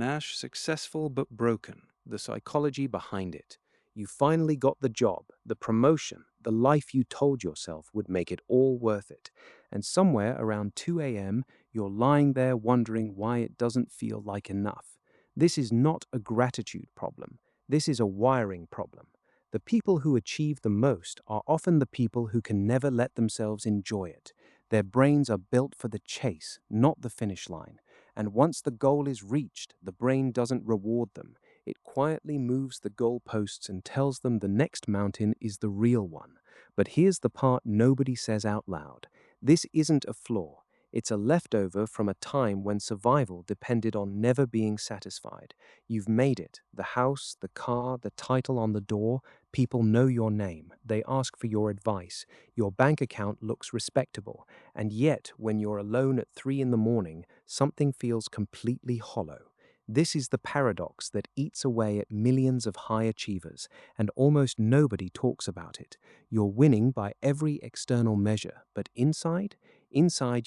Nash, successful but broken, the psychology behind it. You finally got the job, the promotion, the life you told yourself would make it all worth it. And somewhere around 2 a.m., you're lying there wondering why it doesn't feel like enough. This is not a gratitude problem. This is a wiring problem. The people who achieve the most are often the people who can never let themselves enjoy it. Their brains are built for the chase, not the finish line. And once the goal is reached, the brain doesn't reward them. It quietly moves the goalposts and tells them the next mountain is the real one. But here's the part nobody says out loud. This isn't a flaw. It's a leftover from a time when survival depended on never being satisfied. You've made it. The house, the car, the title on the door. People know your name. They ask for your advice. Your bank account looks respectable. And yet, when you're alone at 3 in the morning, something feels completely hollow. This is the paradox that eats away at millions of high achievers, and almost nobody talks about it. You're winning by every external measure, but inside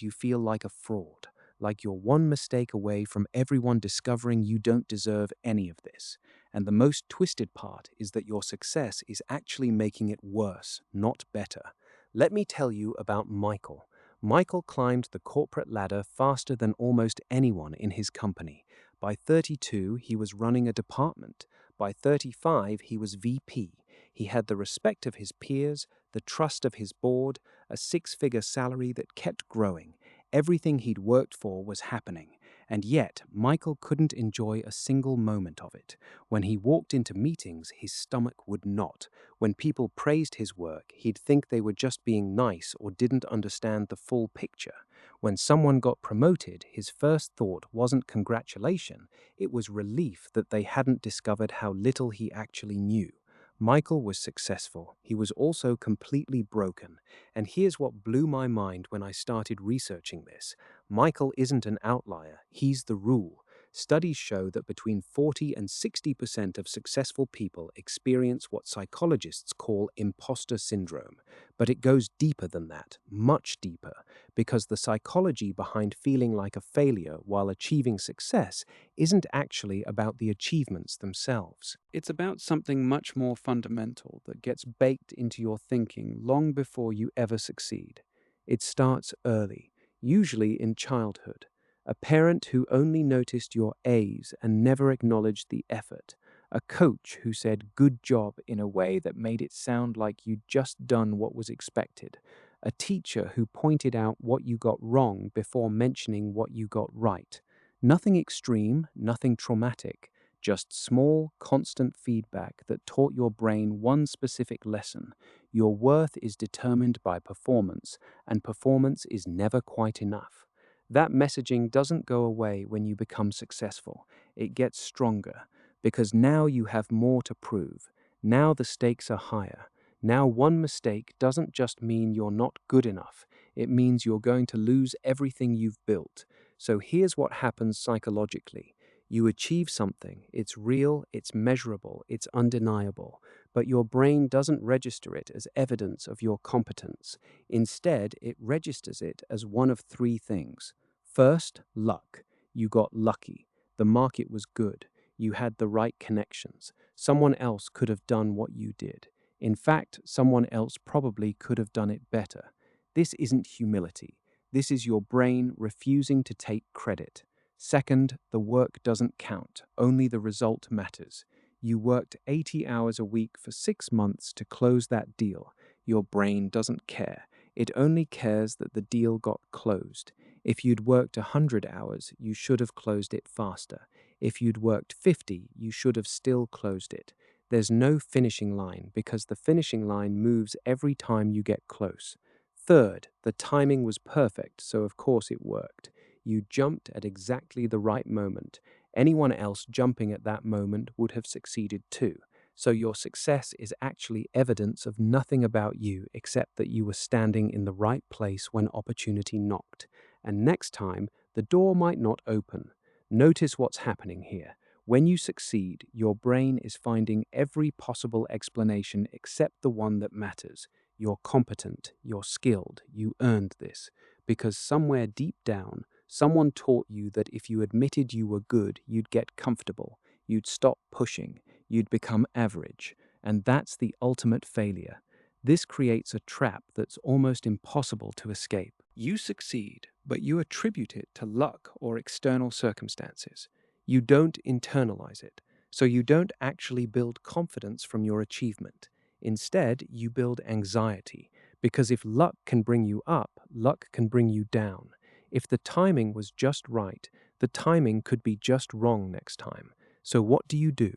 you feel like a fraud, like you're one mistake away from everyone discovering you don't deserve any of this. And the most twisted part is that your success is actually making it worse, not better. Let me tell you about Michael. Michael climbed the corporate ladder faster than almost anyone in his company. By 32, he was running a department. By 35, he was VP. He had the respect of his peers, the trust of his board, a six-figure salary that kept growing. Everything he'd worked for was happening. And yet, Michael couldn't enjoy a single moment of it. When he walked into meetings, his stomach would knot. When people praised his work, he'd think they were just being nice or didn't understand the full picture. When someone got promoted, his first thought wasn't congratulation, it was relief that they hadn't discovered how little he actually knew. Michael was successful. He was also completely broken. And here's what blew my mind when I started researching this. Michael isn't an outlier, he's the rule. Studies show that between 40 and 60% of successful people experience what psychologists call imposter syndrome. But it goes deeper than that, much deeper, because the psychology behind feeling like a failure while achieving success isn't actually about the achievements themselves. It's about something much more fundamental that gets baked into your thinking long before you ever succeed. It starts early, usually in childhood. A parent who only noticed your A's and never acknowledged the effort. A coach who said good job in a way that made it sound like you'd just done what was expected. A teacher who pointed out what you got wrong before mentioning what you got right. Nothing extreme, nothing traumatic, just small, constant feedback that taught your brain one specific lesson. Your worth is determined by performance, and performance is never quite enough. That messaging doesn't go away when you become successful. It gets stronger, because now you have more to prove. Now the stakes are higher. Now one mistake doesn't just mean you're not good enough. It means you're going to lose everything you've built. So here's what happens psychologically. You achieve something, it's real, it's measurable, it's undeniable, but your brain doesn't register it as evidence of your competence. Instead, it registers it as one of three things. First, luck. You got lucky. The market was good. You had the right connections. Someone else could have done what you did. In fact, someone else probably could have done it better. This isn't humility. This is your brain refusing to take credit. Second, the work doesn't count, only the result matters. You worked 80 hours a week for 6 months to close that deal. Your brain doesn't care. It only cares that the deal got closed. If you'd worked 100 hours, you should have closed it faster. If you'd worked 50, you should have still closed it. There's no finishing line because the finishing line moves every time you get close. Third, the timing was perfect, so of course it worked. You jumped at exactly the right moment. Anyone else jumping at that moment would have succeeded too. So your success is actually evidence of nothing about you except that you were standing in the right place when opportunity knocked. And next time, the door might not open. Notice what's happening here. When you succeed, your brain is finding every possible explanation except the one that matters. You're competent, you're skilled, you earned this. Because somewhere deep down, Someone taught you that if you admitted you were good, you'd get comfortable, you'd stop pushing, you'd become average, and that's the ultimate failure. This creates a trap that's almost impossible to escape. You succeed, but you attribute it to luck or external circumstances. You don't internalize it, so you don't actually build confidence from your achievement. Instead, you build anxiety, because if luck can bring you up, luck can bring you down. If the timing was just right, the timing could be just wrong next time. So what do?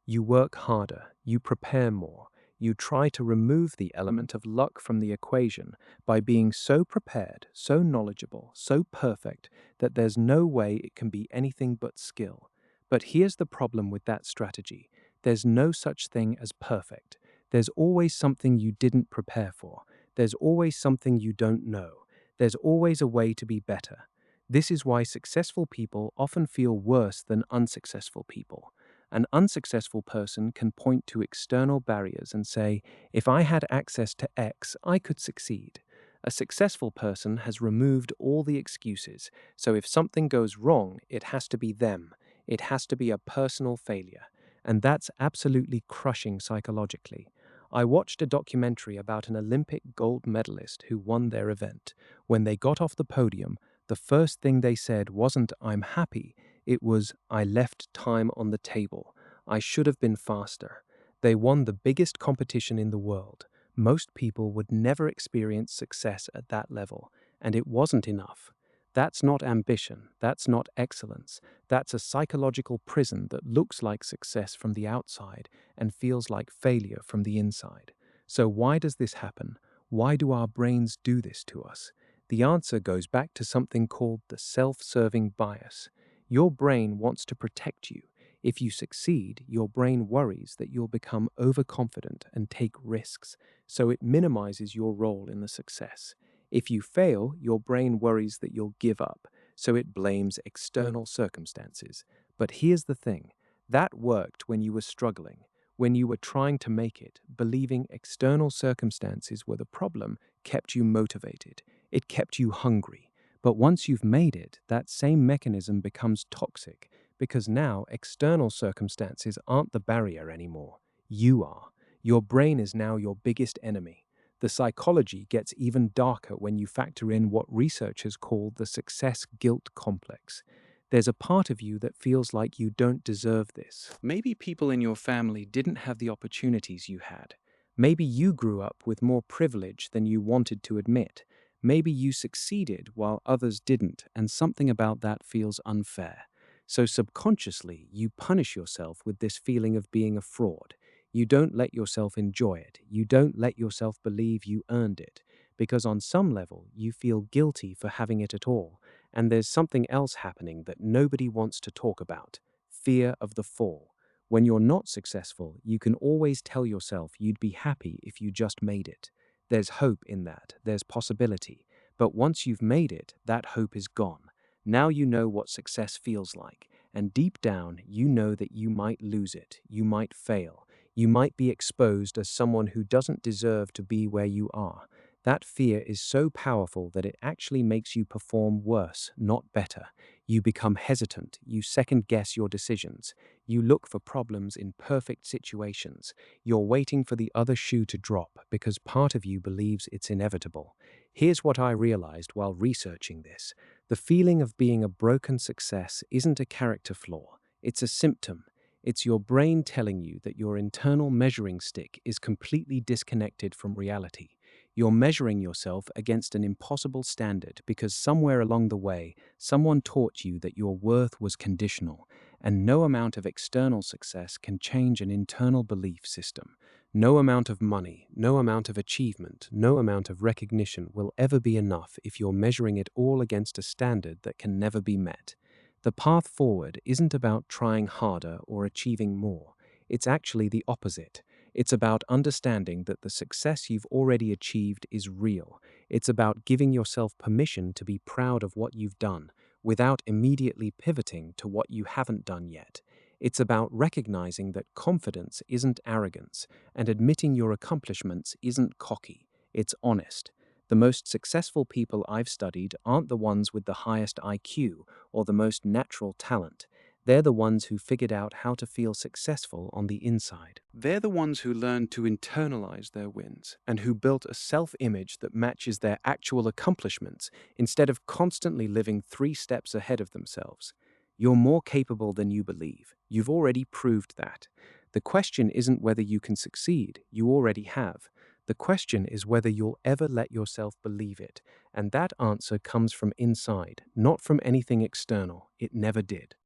You work harder, you prepare more, you try to remove the element of luck from the equation by being so prepared, so knowledgeable, so perfect that there's no way it can be anything but skill. But here's the problem with that strategy. There's no such thing as perfect. There's always something you didn't prepare for. There's always something you don't know. There's always a way to be better. This is why successful people often feel worse than unsuccessful people. An unsuccessful person can point to external barriers and say, if I had access to X, I could succeed. A successful person has removed all the excuses, so if something goes wrong, it has to be them. It has to be a personal failure. And that's absolutely crushing psychologically. I watched a documentary about an Olympic gold medalist who won their event. When they got off the podium, the first thing they said wasn't, I'm happy. It was, I left time on the table. I should have been faster. They won the biggest competition in the world. Most people would never experience success at that level, and it wasn't enough. That's not ambition. That's not excellence. That's a psychological prison that looks like success from the outside and feels like failure from the inside. So why does this happen? Why do our brains do this to us? The answer goes back to something called the self-serving bias. Your brain wants to protect you. If you succeed, your brain worries that you'll become overconfident and take risks, so it minimizes your role in the success. If you fail, your brain worries that you'll give up, so it blames external circumstances. But here's the thing, that worked when you were struggling, when you were trying to make it. Believing external circumstances were the problem kept you motivated, it kept you hungry. But once you've made it, that same mechanism becomes toxic, because now external circumstances aren't the barrier anymore. You are. Your brain is now your biggest enemy. The psychology gets even darker when you factor in what researchers call the success guilt complex. There's a part of you that feels like you don't deserve this. Maybe people in your family didn't have the opportunities you had. Maybe you grew up with more privilege than you wanted to admit. Maybe you succeeded while others didn't, and something about that feels unfair. So subconsciously, you punish yourself with this feeling of being a fraud. You don't let yourself enjoy it. You don't let yourself believe you earned it, because on some level, you feel guilty for having it at all. And there's something else happening that nobody wants to talk about: fear of the fall. When you're not successful, you can always tell yourself you'd be happy if you just made it. There's hope in that, there's possibility. But once you've made it, that hope is gone. Now you know what success feels like, and deep down, you know that you might lose it, you might fail, you might be exposed as someone who doesn't deserve to be where you are. That fear is so powerful that it actually makes you perform worse, not better. You become hesitant, you second-guess your decisions, you look for problems in perfect situations. You're waiting for the other shoe to drop because part of you believes it's inevitable. Here's what I realized while researching this. The feeling of being a broken success isn't a character flaw, it's a symptom. It's your brain telling you that your internal measuring stick is completely disconnected from reality. You're measuring yourself against an impossible standard because somewhere along the way, someone taught you that your worth was conditional, and no amount of external success can change an internal belief system. No amount of money, no amount of achievement, no amount of recognition will ever be enough if you're measuring it all against a standard that can never be met. The path forward isn't about trying harder or achieving more. It's actually the opposite. It's about understanding that the success you've already achieved is real. It's about giving yourself permission to be proud of what you've done without immediately pivoting to what you haven't done yet. It's about recognizing that confidence isn't arrogance and admitting your accomplishments isn't cocky. It's honest. The most successful people I've studied aren't the ones with the highest IQ or the most natural talent. They're the ones who figured out how to feel successful on the inside. They're the ones who learned to internalize their wins and who built a self-image that matches their actual accomplishments instead of constantly living 3 steps ahead of themselves. You're more capable than you believe. You've already proved that. The question isn't whether you can succeed, you already have. The question is whether you'll ever let yourself believe it, and that answer comes from inside, not from anything external. It never did.